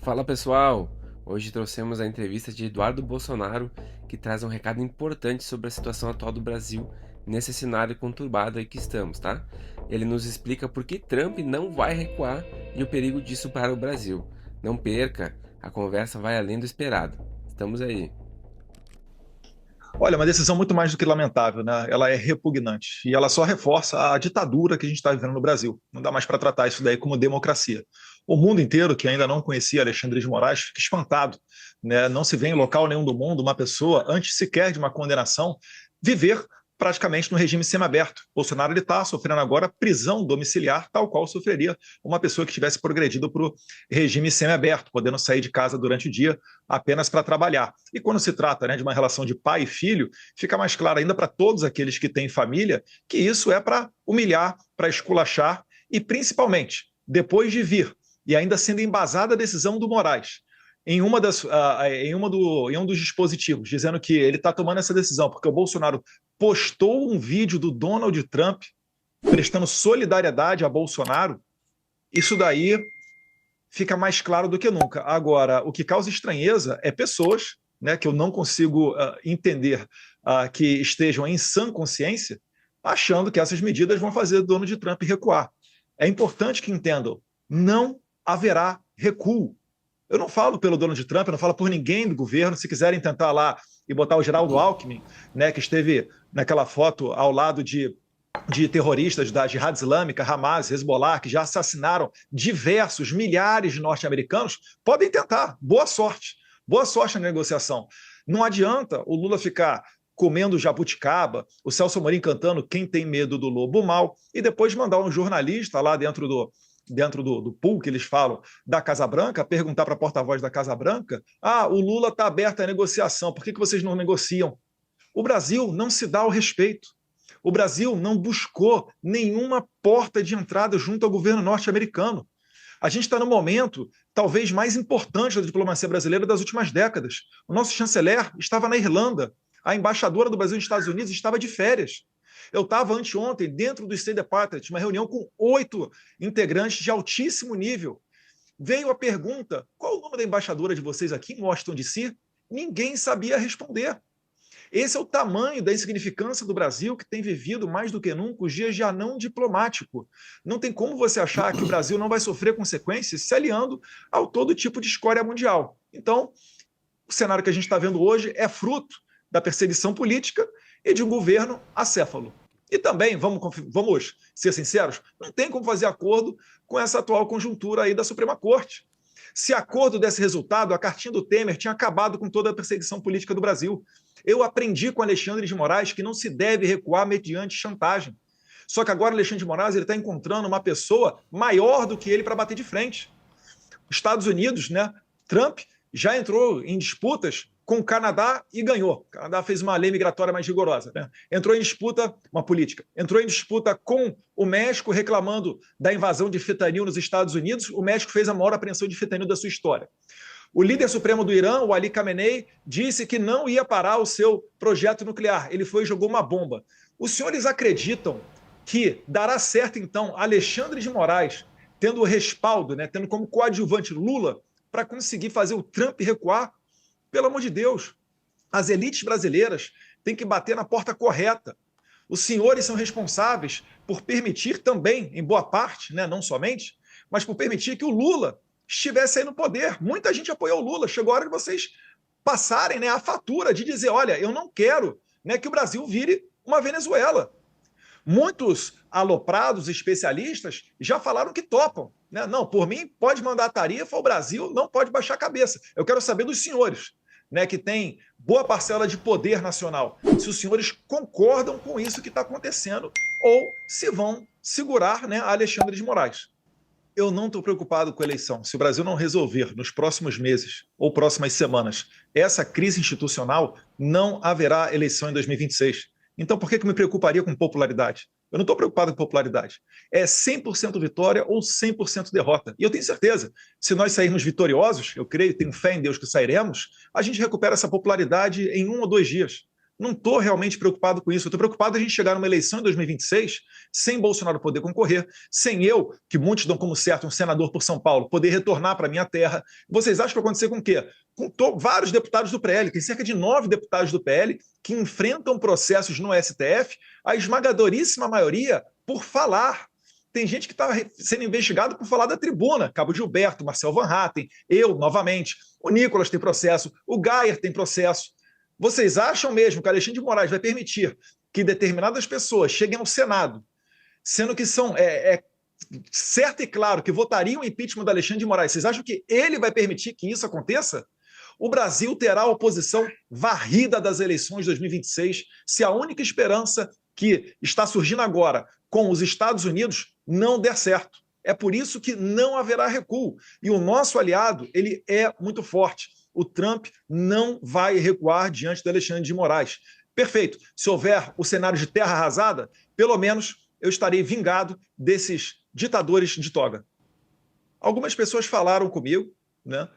Fala pessoal! Hoje trouxemos a entrevista de Eduardo Bolsonaro, que traz um recado importante sobre a situação atual do Brasil nesse cenário conturbado aí que estamos, tá? Ele nos explica por que Trump não vai recuar e o perigo disso para o Brasil. Não perca, a conversa vai além do esperado. Estamos aí. Olha, uma decisão muito mais do que lamentável, né? Ela é repugnante e ela só reforça a ditadura que a gente está vivendo no Brasil. Não dá mais para tratar isso daí como democracia. O mundo inteiro, que ainda não conhecia Alexandre de Moraes, fica espantado, né? Não se vê em local nenhum do mundo uma pessoa, antes sequer de uma condenação, viver praticamente no regime semiaberto. Bolsonaro está sofrendo agora prisão domiciliar, tal qual sofreria uma pessoa que tivesse progredido para o regime semiaberto, podendo sair de casa durante o dia apenas para trabalhar. E quando se trata, né, de uma relação de pai e filho, fica mais claro ainda para todos aqueles que têm família que isso é para humilhar, para esculachar e, principalmente, depois de vir e ainda sendo embasada a decisão do Moraes, em um dos dispositivos, dizendo que ele está tomando essa decisão porque o Bolsonaro postou um vídeo do Donald Trump prestando solidariedade a Bolsonaro, isso daí fica mais claro do que nunca. Agora, o que causa estranheza é pessoas, né, que eu não consigo entender que estejam em sã consciência, achando que essas medidas vão fazer o Donald Trump recuar. É importante que entendam, não haverá recuo. Eu não falo pelo Donald Trump, eu não falo por ninguém do governo. Se quiserem tentar lá e botar o Geraldo Alckmin, né, que esteve naquela foto ao lado de terroristas da Jihad Islâmica, Hamas, Hezbollah, que já assassinaram diversos, milhares de norte-americanos, podem tentar. Boa sorte. Boa sorte na negociação. Não adianta o Lula ficar comendo jabuticaba, o Celso Amorim cantando Quem Tem Medo do Lobo Mal, e depois mandar um jornalista lá dentro do pool que eles falam da Casa Branca, perguntar para a porta-voz da Casa Branca: o Lula está aberto à negociação, por que vocês não negociam? O Brasil não se dá ao respeito. O Brasil não buscou nenhuma porta de entrada junto ao governo norte-americano. A gente está no momento talvez mais importante da diplomacia brasileira das últimas décadas. O nosso chanceler estava na Irlanda, a embaixadora do Brasil nos Estados Unidos estava de férias. Eu estava anteontem dentro do State Department, uma reunião com 8 integrantes de altíssimo nível. Veio a pergunta: qual o nome da embaixadora de vocês aqui em Washington, D.C.? Ninguém sabia responder. Esse é o tamanho da insignificância do Brasil, que tem vivido mais do que nunca os dias de anão diplomático. Não tem como você achar que o Brasil não vai sofrer consequências se aliando ao todo tipo de escória mundial. Então, o cenário que a gente está vendo hoje é fruto da perseguição política e de um governo acéfalo. E também, vamos ser sinceros, não tem como fazer acordo com essa atual conjuntura aí da Suprema Corte. Se acordo desse resultado, a cartinha do Temer tinha acabado com toda a perseguição política do Brasil. Eu aprendi com Alexandre de Moraes que não se deve recuar mediante chantagem. Só que agora Alexandre de Moraes está encontrando uma pessoa maior do que ele para bater de frente. Os Estados Unidos, né, Trump, já entrou em disputas com o Canadá e ganhou. O Canadá fez uma lei migratória mais rigorosa. Né? Entrou em disputa, uma política, entrou em disputa com o México reclamando da invasão de fentanil nos Estados Unidos. O México fez a maior apreensão de fentanil da sua história. O líder supremo do Irã, o Ali Khamenei, disse que não ia parar o seu projeto nuclear. Ele foi e jogou uma bomba. Os senhores acreditam que dará certo, então, Alexandre de Moraes, tendo o respaldo, né, tendo como coadjuvante Lula, para conseguir fazer o Trump recuar? Pelo amor de Deus, as elites brasileiras têm que bater na porta correta. Os senhores são responsáveis por permitir também, em boa parte, né, não somente, mas por permitir que o Lula estivesse aí no poder. Muita gente apoiou o Lula. Chegou a hora de vocês passarem, né, a fatura de dizer: olha, eu não quero, né, que o Brasil vire uma Venezuela. Muitos aloprados especialistas já falaram que topam. Né? Não, por mim, pode mandar a tarifa, o Brasil não pode baixar a cabeça. Eu quero saber dos senhores, né, que têm boa parcela de poder nacional, se os senhores concordam com isso que está acontecendo ou se vão segurar, né, Alexandre de Moraes. Eu não estou preocupado com a eleição. Se o Brasil não resolver nos próximos meses ou próximas semanas essa crise institucional, não haverá eleição em 2026. Então, por que eu me preocuparia com popularidade? Eu não estou preocupado com popularidade. É 100% vitória ou 100% derrota. E eu tenho certeza, se nós sairmos vitoriosos, eu creio, tenho fé em Deus que sairemos, a gente recupera essa popularidade em 1 ou 2 dias. Não estou realmente preocupado com isso. Eu estou preocupado a gente chegar numa eleição em 2026 sem Bolsonaro poder concorrer, sem eu, que muitos dão como certo, um senador por São Paulo, poder retornar para a minha terra. Vocês acham que vai acontecer com o quê? Com vários deputados do PL, tem cerca de 9 deputados do PL que enfrentam processos no STF, a esmagadoríssima maioria por falar. Tem gente que está sendo investigado por falar da tribuna. Cabo Gilberto, Marcel Van Hatten, eu, novamente. O Nicolas tem processo, o Gayer tem processo. Vocês acham mesmo que Alexandre de Moraes vai permitir que determinadas pessoas cheguem ao Senado, sendo que são certo e claro que votariam o impeachment do Alexandre de Moraes? Vocês acham que ele vai permitir que isso aconteça? O Brasil terá a oposição varrida das eleições de 2026 se a única esperança que está surgindo agora com os Estados Unidos não der certo. É por isso que não haverá recuo. E o nosso aliado, ele é muito forte. O Trump não vai recuar diante do Alexandre de Moraes. Perfeito. Se houver o cenário de terra arrasada, pelo menos eu estarei vingado desses ditadores de toga. Algumas pessoas falaram comigo, né?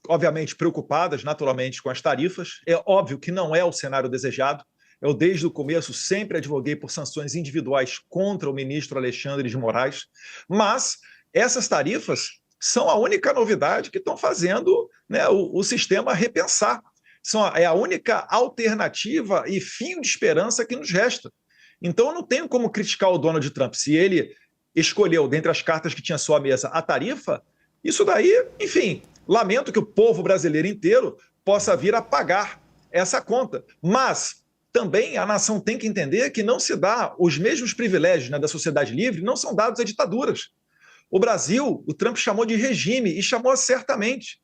Obviamente preocupadas, naturalmente, com as tarifas. É óbvio que não é o cenário desejado. Eu, desde o começo, sempre advoguei por sanções individuais contra o ministro Alexandre de Moraes, mas essas tarifas são a única novidade que estão fazendo, né, o sistema repensar. É a única alternativa e fio de esperança que nos resta. Então, eu não tenho como criticar o Donald Trump. Se ele escolheu, dentre as cartas que tinha à sua mesa, a tarifa, isso daí, enfim, lamento que o povo brasileiro inteiro possa vir a pagar essa conta. Mas também a nação tem que entender que não se dá os mesmos privilégios, né, da sociedade livre, não são dados a ditaduras. O Brasil, o Trump chamou de regime e chamou acertadamente.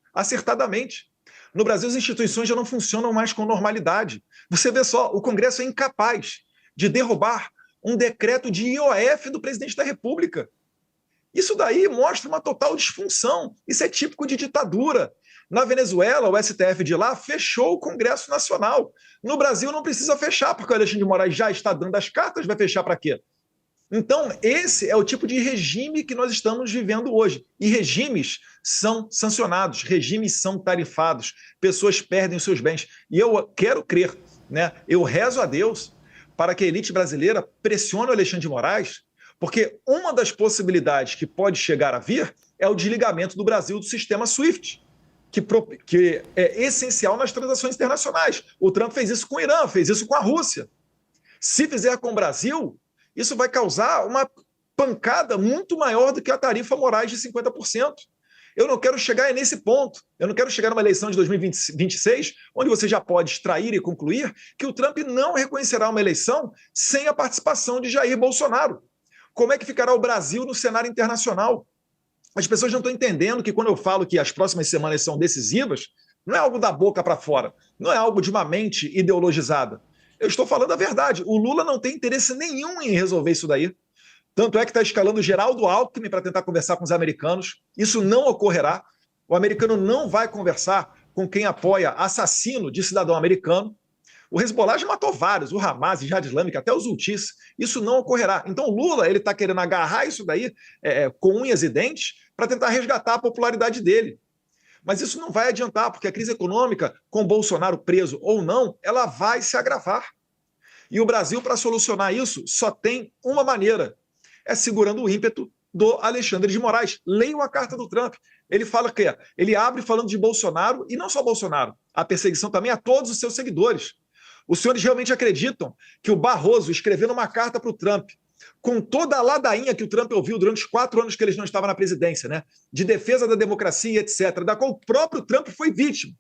No Brasil, as instituições já não funcionam mais com normalidade. Você vê só, o Congresso é incapaz de derrubar um decreto de IOF do presidente da República. Isso daí mostra uma total disfunção. Isso é típico de ditadura. Na Venezuela, o STF de lá fechou o Congresso Nacional. No Brasil não precisa fechar, porque o Alexandre de Moraes já está dando as cartas, vai fechar para quê? Então, esse é o tipo de regime que nós estamos vivendo hoje. E regimes são sancionados, regimes são tarifados, pessoas perdem os seus bens. E eu quero crer, né? Eu rezo a Deus para que a elite brasileira pressione o Alexandre de Moraes, porque uma das possibilidades que pode chegar a vir é o desligamento do Brasil do sistema SWIFT, que é essencial nas transações internacionais. O Trump fez isso com o Irã, fez isso com a Rússia. Se fizer com o Brasil, isso vai causar uma pancada muito maior do que a tarifa Moraes de 50%. Eu não quero chegar nesse ponto. Eu não quero chegar numa eleição de 2026, onde você já pode extrair e concluir que o Trump não reconhecerá uma eleição sem a participação de Jair Bolsonaro. Como é que ficará o Brasil no cenário internacional? As pessoas não estão entendendo que quando eu falo que as próximas semanas são decisivas, não é algo da boca para fora, não é algo de uma mente ideologizada. Eu estou falando a verdade. O Lula não tem interesse nenhum em resolver isso daí. Tanto é que está escalando Geraldo Alckmin para tentar conversar com os americanos. Isso não ocorrerá. O americano não vai conversar com quem apoia assassino de cidadão americano. O Hezbollah já matou vários, o Hamas, o Jihad Islâmica, até os Houthis. Isso não ocorrerá. Então o Lula está querendo agarrar isso daí com unhas e dentes para tentar resgatar a popularidade dele. Mas isso não vai adiantar, porque a crise econômica, com Bolsonaro preso ou não, ela vai se agravar. E o Brasil, para solucionar isso, só tem uma maneira: é segurando o ímpeto do Alexandre de Moraes. Leiam a carta do Trump. Ele fala que ele abre falando de Bolsonaro, e não só Bolsonaro, a perseguição também a todos os seus seguidores. Os senhores realmente acreditam que o Barroso, escrevendo uma carta para o Trump, com toda a ladainha que o Trump ouviu durante os 4 anos que ele não estava na presidência, né, de defesa da democracia, etc., da qual o próprio Trump foi vítima,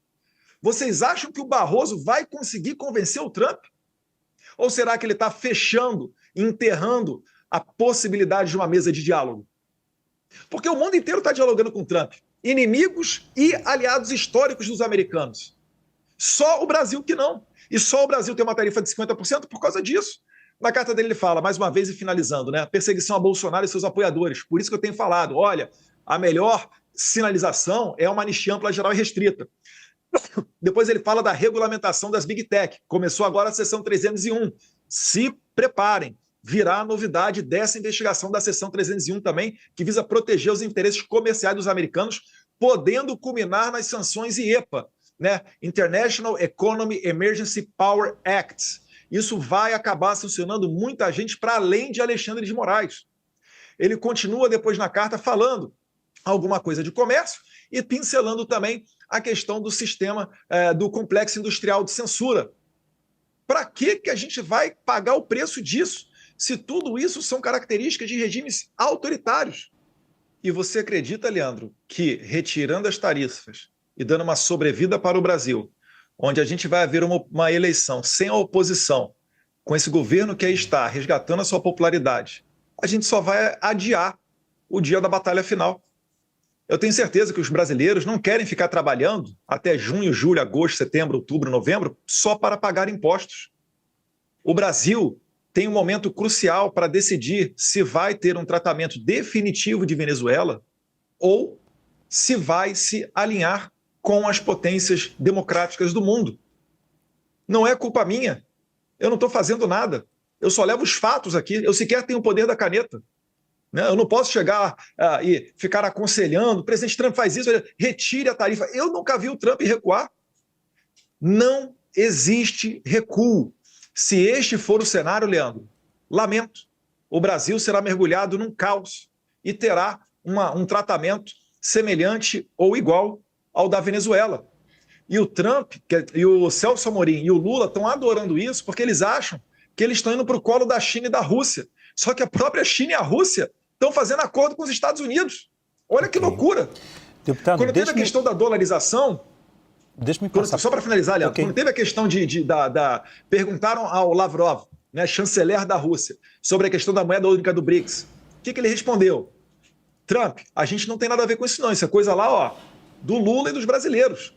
vocês acham que o Barroso vai conseguir convencer o Trump? Ou será que ele está fechando, enterrando a possibilidade de uma mesa de diálogo? Porque o mundo inteiro está dialogando com o Trump. Inimigos e aliados históricos dos americanos. Só o Brasil que não. E só o Brasil tem uma tarifa de 50% por causa disso. Na carta dele ele fala, mais uma vez e finalizando, né, perseguição a Bolsonaro e seus apoiadores. Por isso que eu tenho falado, olha, a melhor sinalização é uma anistia ampla, geral e restrita. Depois ele fala da regulamentação das Big Tech. Começou agora a sessão 301. Se preparem. Virá a novidade dessa investigação da sessão 301 também, que visa proteger os interesses comerciais dos americanos, podendo culminar nas sanções IEPA. né, International Economy Emergency Power Act. Isso vai acabar sancionando muita gente para além de Alexandre de Moraes. Ele continua depois na carta falando alguma coisa de comércio e pincelando também a questão do sistema do complexo industrial de censura. Para que a gente vai pagar o preço disso, se tudo isso são características de regimes autoritários? E você acredita, Leandro, que retirando as tarifas e dando uma sobrevida para o Brasil, onde a gente vai haver uma eleição sem a oposição, com esse governo que aí está resgatando a sua popularidade, a gente só vai adiar o dia da batalha final? Eu tenho certeza que os brasileiros não querem ficar trabalhando até junho, julho, agosto, setembro, outubro, novembro, só para pagar impostos. O Brasil tem um momento crucial para decidir se vai ter um tratamento definitivo de Venezuela ou se vai se alinhar com as potências democráticas do mundo. Não é culpa minha. Eu não estou fazendo nada. Eu só levo os fatos aqui. Eu sequer tenho o poder da caneta. Eu não posso chegar e ficar aconselhando, o presidente Trump faz isso, retire a tarifa. Eu nunca vi o Trump recuar. Não existe recuo. Se este for o cenário, Leandro, lamento. O Brasil será mergulhado num caos e terá um tratamento semelhante ou igual ao da Venezuela. E o Trump, e o Celso Amorim e o Lula estão adorando isso porque eles acham que eles estão indo para o colo da China e da Rússia. Só que a própria China e a Rússia estão fazendo acordo com os Estados Unidos. Olha que loucura. Deputado, quando teve a questão da dolarização... Só para finalizar, Leandro, quando teve a questão perguntaram ao Lavrov, né, chanceler da Rússia, sobre a questão da moeda única do BRICS. O que ele respondeu? Trump, a gente não tem nada a ver com isso não, isso é coisa lá, do Lula e dos brasileiros.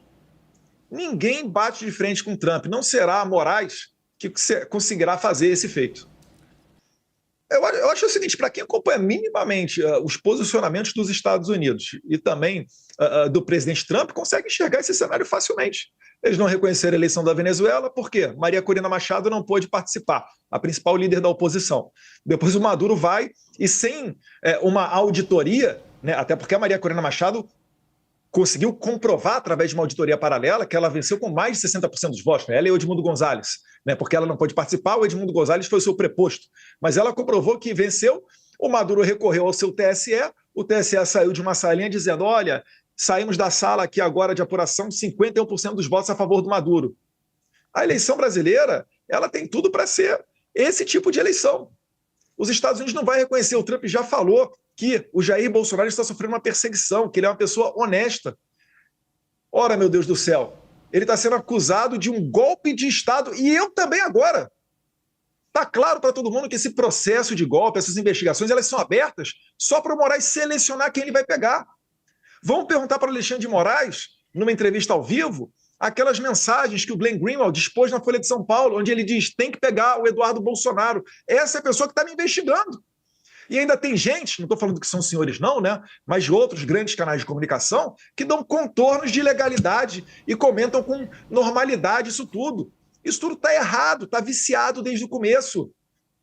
Ninguém bate de frente com Trump, não será Moraes que conseguirá fazer esse feito. Eu acho o seguinte, para quem acompanha minimamente os posicionamentos dos Estados Unidos e também do presidente Trump, consegue enxergar esse cenário facilmente. Eles não reconheceram a eleição da Venezuela, por quê? Maria Corina Machado não pôde participar, a principal líder da oposição. Depois o Maduro vai e sem uma auditoria, né, até porque a Maria Corina Machado conseguiu comprovar, através de uma auditoria paralela, que ela venceu com mais de 60% dos votos. Né? Ela e o Edmundo Gonzalez, né? Porque ela não pôde participar, o Edmundo Gonzalez foi o seu preposto. Mas ela comprovou que venceu, o Maduro recorreu ao seu TSE, o TSE saiu de uma salinha dizendo, olha, saímos da sala aqui agora de apuração, 51% dos votos a favor do Maduro. A eleição brasileira, ela tem tudo para ser esse tipo de eleição. Os Estados Unidos não vão reconhecer, o Trump já falou que o Jair Bolsonaro está sofrendo uma perseguição, que ele é uma pessoa honesta. Ora, meu Deus do céu, ele está sendo acusado de um golpe de Estado, e eu também agora. Está claro para todo mundo que esse processo de golpe, essas investigações, elas são abertas só para o Moraes selecionar quem ele vai pegar. Vamos perguntar para o Alexandre de Moraes, numa entrevista ao vivo, aquelas mensagens que o Glenn Greenwald dispôs na Folha de São Paulo, onde ele diz, tem que pegar o Eduardo Bolsonaro. Essa é a pessoa que está me investigando. E ainda tem gente, não estou falando que são senhores não, né, mas de outros grandes canais de comunicação, que dão contornos de ilegalidade e comentam com normalidade isso tudo. Isso tudo está errado, está viciado desde o começo.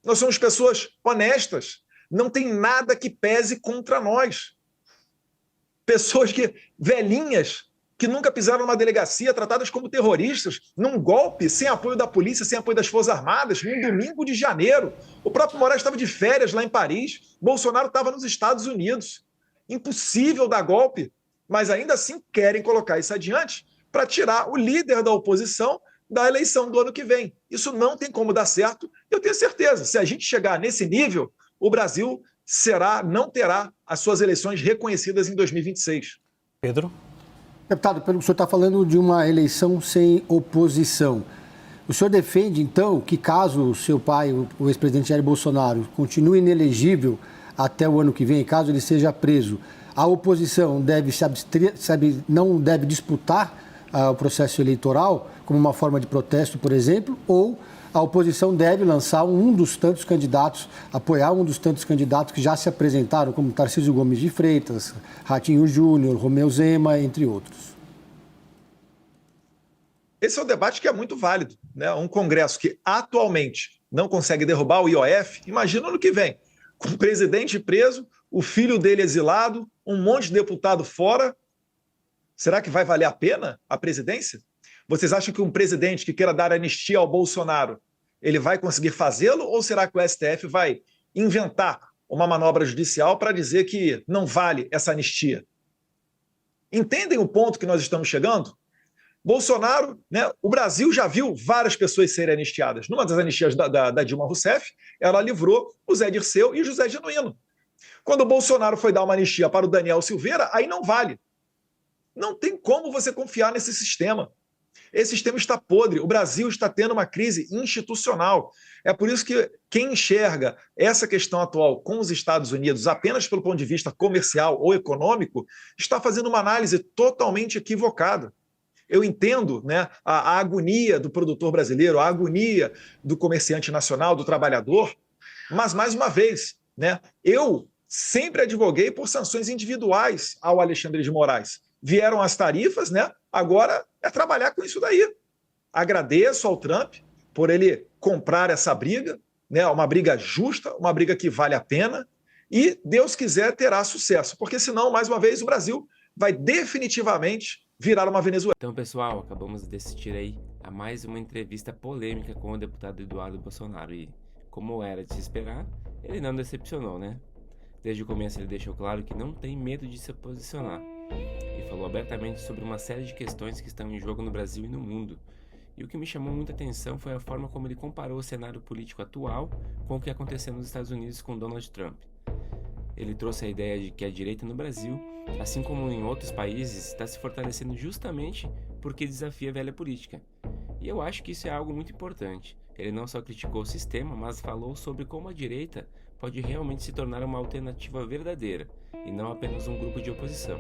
Nós somos pessoas honestas, não tem nada que pese contra nós. Pessoas velhinhas, que nunca pisaram numa delegacia, tratadas como terroristas, num golpe, sem apoio da polícia, sem apoio das Forças Armadas, num domingo de janeiro. O próprio Moraes estava de férias lá em Paris, Bolsonaro estava nos Estados Unidos. Impossível dar golpe, mas ainda assim querem colocar isso adiante para tirar o líder da oposição da eleição do ano que vem. Isso não tem como dar certo. Eu tenho certeza, se a gente chegar nesse nível, o Brasil não terá as suas eleições reconhecidas em 2026. Pedro? Deputado, o senhor está falando de uma eleição sem oposição. O senhor defende, então, que caso o seu pai, o ex-presidente Jair Bolsonaro, continue inelegível até o ano que vem, caso ele seja preso, a oposição não deve disputar o processo eleitoral como uma forma de protesto, por exemplo, ou a oposição deve lançar um dos tantos candidatos, apoiar um dos tantos candidatos que já se apresentaram, como Tarcísio Gomes de Freitas, Ratinho Júnior, Romeu Zema, entre outros? Esse é um debate que é muito válido, né? Um Congresso que atualmente não consegue derrubar o IOF, imagina no que vem, com o presidente preso, o filho dele exilado, um monte de deputado fora. Será que vai valer a pena a presidência? Vocês acham que um presidente que queira dar anistia ao Bolsonaro, ele vai conseguir fazê-lo, ou será que o STF vai inventar uma manobra judicial para dizer que não vale essa anistia? Entendem o ponto que nós estamos chegando? Bolsonaro, né, o Brasil já viu várias pessoas serem anistiadas. Numa das anistias da Dilma Rousseff, ela livrou o Zé Dirceu e o José Genuíno. Quando o Bolsonaro foi dar uma anistia para o Daniel Silveira, aí não vale. Não tem como você confiar nesse sistema. Esse sistema está podre. O Brasil está tendo uma crise institucional. É por isso que quem enxerga essa questão atual com os Estados Unidos apenas pelo ponto de vista comercial ou econômico está fazendo uma análise totalmente equivocada. Eu entendo, né, a agonia do produtor brasileiro, a agonia do comerciante nacional, do trabalhador, mas, mais uma vez, né, eu sempre advoguei por sanções individuais ao Alexandre de Moraes. Vieram as tarifas, né? Agora é trabalhar com isso daí. Agradeço ao Trump por ele comprar essa briga, né? Uma briga justa, uma briga que vale a pena, e Deus quiser terá sucesso, porque senão, mais uma vez, o Brasil vai definitivamente virar uma Venezuela. Então, pessoal, acabamos de assistir aí a mais uma entrevista polêmica com o deputado Eduardo Bolsonaro e, como era de se esperar, ele não decepcionou, né? Desde o começo ele deixou claro que não tem medo de se posicionar e falou abertamente sobre uma série de questões que estão em jogo no Brasil e no mundo. E o que me chamou muita atenção foi a forma como ele comparou o cenário político atual com o que aconteceu nos Estados Unidos com Donald Trump. Ele trouxe a ideia de que a direita no Brasil, assim como em outros países, está se fortalecendo justamente porque desafia a velha política. E eu acho que isso é algo muito importante. Ele não só criticou o sistema, mas falou sobre como a direita pode realmente se tornar uma alternativa verdadeira, e não apenas um grupo de oposição.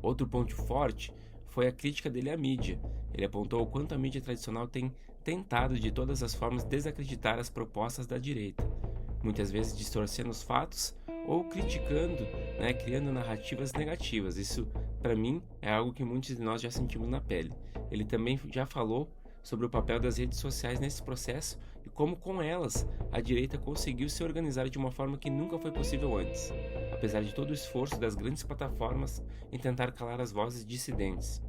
Outro ponto forte foi a crítica dele à mídia. Ele apontou o quanto a mídia tradicional tem tentado de todas as formas desacreditar as propostas da direita, muitas vezes distorcendo os fatos ou criticando, né, criando narrativas negativas. Isso, para mim, é algo que muitos de nós já sentimos na pele. Ele também já falou sobre o papel das redes sociais nesse processo e como com elas a direita conseguiu se organizar de uma forma que nunca foi possível antes, apesar de todo o esforço das grandes plataformas em tentar calar as vozes dissidentes.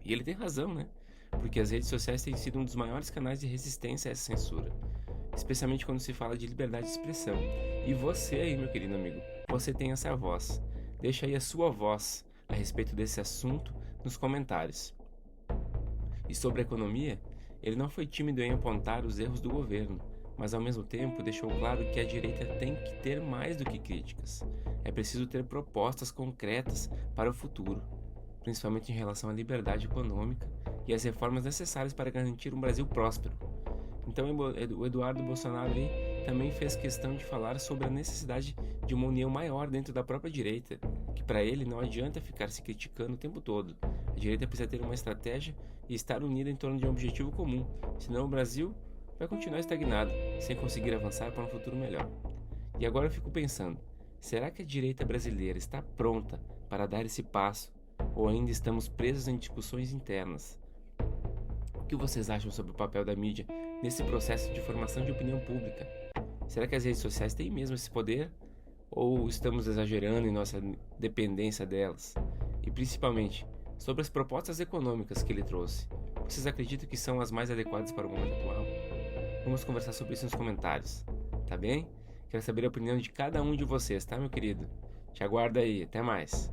E ele tem razão, né? Porque as redes sociais têm sido um dos maiores canais de resistência a essa censura, especialmente quando se fala de liberdade de expressão. E você aí, meu querido amigo, você tem essa voz. Deixa aí a sua voz a respeito desse assunto nos comentários. E sobre a economia, ele não foi tímido em apontar os erros do governo, mas ao mesmo tempo deixou claro que a direita tem que ter mais do que críticas. É preciso ter propostas concretas para o futuro, principalmente em relação à liberdade econômica e às reformas necessárias para garantir um Brasil próspero. Então o Eduardo Bolsonaro ali também fez questão de falar sobre a necessidade de uma união maior dentro da própria direita, que para ele não adianta ficar se criticando o tempo todo. A direita precisa ter uma estratégia e estar unida em torno de um objetivo comum, senão o Brasil vai continuar estagnado, sem conseguir avançar para um futuro melhor. E agora eu fico pensando, será que a direita brasileira está pronta para dar esse passo, ou ainda estamos presos em discussões internas? O que vocês acham sobre o papel da mídia nesse processo de formação de opinião pública? Será que as redes sociais têm mesmo esse poder? Ou estamos exagerando em nossa dependência delas? E principalmente, sobre as propostas econômicas que ele trouxe, vocês acreditam que são as mais adequadas para o momento atual? Vamos conversar sobre isso nos comentários, tá bem? Quero saber a opinião de cada um de vocês, tá, meu querido? Te aguardo aí, até mais!